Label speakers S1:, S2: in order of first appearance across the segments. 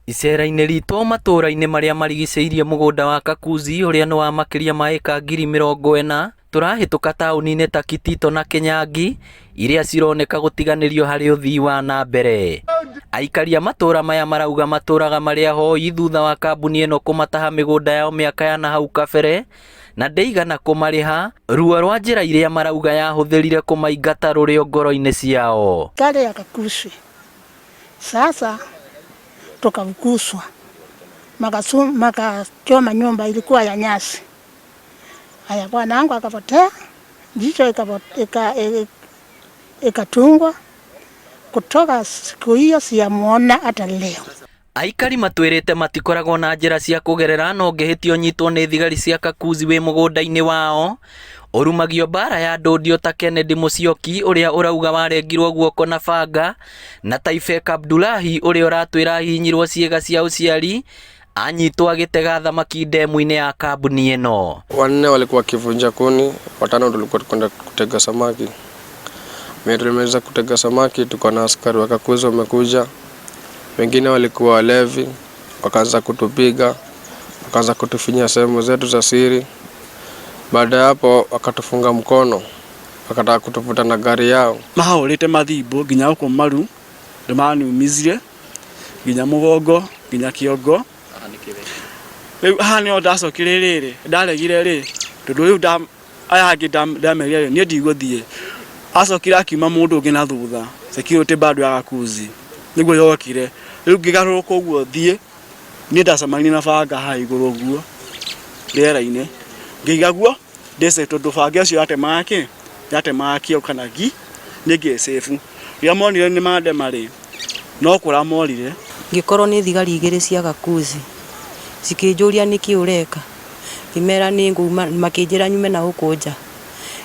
S1: Icera-inĩ ritũ matũũra-inĩ marĩa marigicĩirie mũgũnda wa Kakuzi ũrĩa nĩ wa makĩria ma ĩka 40,000 tũrahĩtũka taũni-inĩ ta Kitito na Kinyangi iria cironeka gũtiganĩrio harĩ ũthii wa na mbere. Aikari a matũũra maya marauga matũũraga marĩ ahoi thutha wa kambuni ĩno kũmataha mĩgũnda yao mĩaka ya nahau kabere na ndĩigana kũmarĩha ruo rwa njĩra iria marauga yahũthĩrire kũmaingata rũrĩo ngoro-inĩ ciao.
S2: Kale ya Kakuzi sasa tukavukuzwa makachoma nyumba ilikuwa ya nyasi. Haya, bwanangu akapotea, jicho ikatungwa. Kutoka siku hiyo siyamuona hata leo.
S1: Aikari matwĩrĩte matikoragwo na njĩra cia kũgerera no ngĩhĩtio nyitwo nĩ thigari cia Kakuzi wĩ mũgũnda-inĩ wao ũrumagio mbara ya ndũndio ta Kennedy Musyoki ũrĩa ũrauga warengirwo guoko na banga na Taifek Abdullahi ũrĩa ũratwĩra ahinyirwo ciĩga cia ũciari anyitwo agĩtega thamaki ndemu-inĩ ya kambuni ĩno.
S3: Wanne walikuwa wakivunja kuni, watano tulikuwa tukwenda kutega samaki. Mimi tulimaliza kutega samaki, tuko na askari wa Kakuzi wamekuja. Wengine walikuwa walevi, wakaanza kutupiga, wakaanza kutufinya sehemu zetu za siri. Baada ya hapo wakatufunga mkono, wakataka kutuvuta na gari yao.
S4: Mahorete mathibo nginya uko maru ndimaniumizire nginya mugongo nginya kiongo. Riu hani ondacokire riri ndaregire ri tondu riu ayagi ndamerire ni ndigũthie. Acokire akiuma mundu ungi na thutha security bado ya Kakuzi niguo yokire. Riu ngigaruka uguo thie ni ndacamani na banga ha iguru uguo rĩera-inĩ ngigaguo ndese tondu banga ũcio yatemaki okanagi nĩngĩ safe ria monire ni mande mari no kũra morire
S5: ngikorwo ni thigari igĩrĩ cia Kakuzi cikĩnjũria nĩkĩ ũreka ngimera nĩ nguma makĩnjĩra nyume na ũkũnja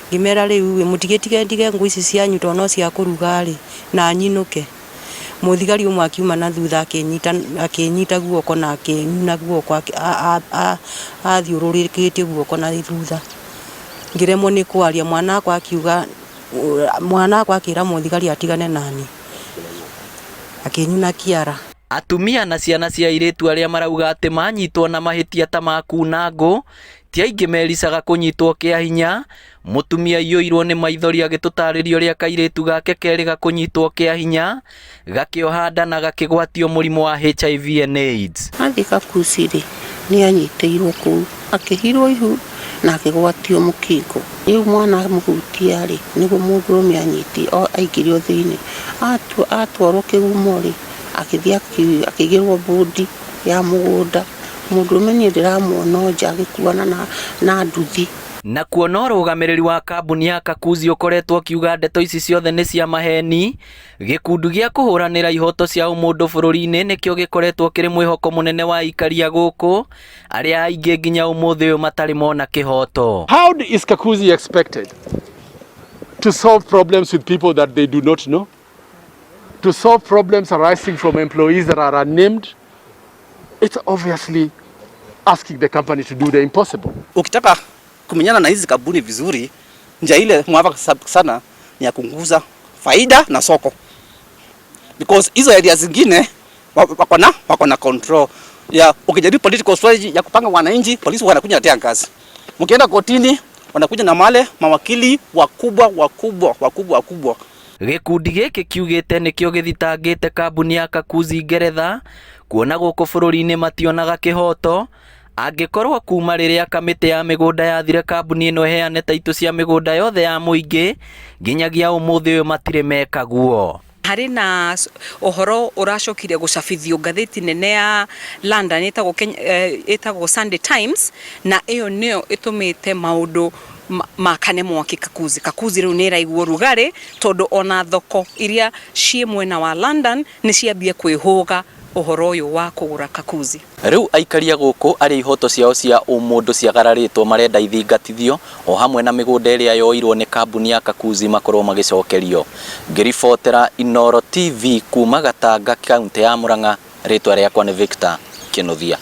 S5: ngimera rĩu mũtigetige ndige ngũ ici cianyu to no cia kũruga rĩ na nyinuke. Mũthigari ũmwe akiuma na thutha akĩnyita guoko na akĩnyuna guoko athiũrũrĩkĩtie guoko na thutha ngiremwo nĩ kwaria. Mwana akwa akĩra mũthigari atigane nani akĩnyuna kĩara.
S1: Atumia na ciana cia airĩtu arĩa marauga atĩ manyitwo na mahĩtia ta makuna ngũ ti aingĩ mericaga kũnyitwo kĩa hinya. Mũtumia iyũirwo nĩ maithori agĩtũtarĩria ũrĩa kairĩtu gake kerĩ gakũnyitwo kĩa hinya gakĩoha nda na gakĩgwatio mũrimũ wa HIV and AIDS.
S6: Athi Kakuzi rĩ nĩ anyitĩirwo kũu akĩhirwo ihu na akĩgwatio mũkingo. Rĩu mwana mũhutia rĩ nĩguo mũndũrũme anyiti aingĩrio thĩinĩ atwarwo kĩgumo rĩ akĩthiĩ akĩgĩrwo bodi ya mũgũnda. Mũndũrũme nĩ ndĩramuona nja agĩkuana na nduthi.
S1: Na kuona ũrũgamĩrĩri wa kambuni ya Kakuzi ũkoretwo kiuga ndeto ici ciothe nĩ cia maheni, gĩkundi gĩa kũhũranĩra ihoto cia ũmũndũ bũrũri-inĩ nĩkĩo gĩkoretwo kĩrĩ mwĩhoko mũnene wa ikaria gũkũ arĩa aingĩ nginya ũmũthĩ ũyũ matarĩ mona kĩhoto.
S7: How is Kakuzi expected to solve problems with people that they do not know? To solve problems arising from employees that are unnamed? It's obviously asking the company to do the impossible.
S8: Ukitaka kumenyana na hizi kampuni vizuri, njia ile mwafaka sana ni ya kunguza faida na soko. Because hizo area zingine wako na control. Ya ukijaribu political strategy ya kupanga wananchi, polisi wanakuja na tia ngazi. Mkienda kotini wanakuja na mawakili wakubwa.
S1: Gĩkundi gĩkĩ kiugĩte nĩkĩo gĩthitangĩte kambuni ya Kakuzi Ngeretha kuona gũkũ bũrũri-inĩ mationaga kĩhoto angĩkorwo kuma rĩrĩa kamĩtĩ ya mĩgũnda yathire kambuni ĩno heane taitũ cia mĩgũnda yothe ya mũingĩ nginyagia ũmũthĩ ũyũ matirĩ meka guo.
S9: Harĩ na ũhoro ũracokire gũcabithio ngathĩti nene ya London ĩtagwo Sunday Times na ĩyo nĩyo ĩtũmĩte maũndũ makane mwaki Kakuzi. Kakuzi rĩu nĩ ĩraigwo rugarĩ tondũ ona thoko iria ciĩ mwena wa London nĩ ciambia kwĩhũga ũhoro ũyũ wa kũgũra Kakuzi.
S1: Rĩu aikaria gũkũ arĩa ihoto ciao cia ũmũndũ ciagararĩtwo marenda ithingatithio o hamwe na mĩgũnda ĩrĩa yoirwo nĩ kambuni ya Kakuzi makorwo magĩcokerio. Ngĩribotera Inooro TV kuma Gatanga, kaunti ya Murang'a, rĩtwa rĩakwa nĩ Victor Kĩnuthia.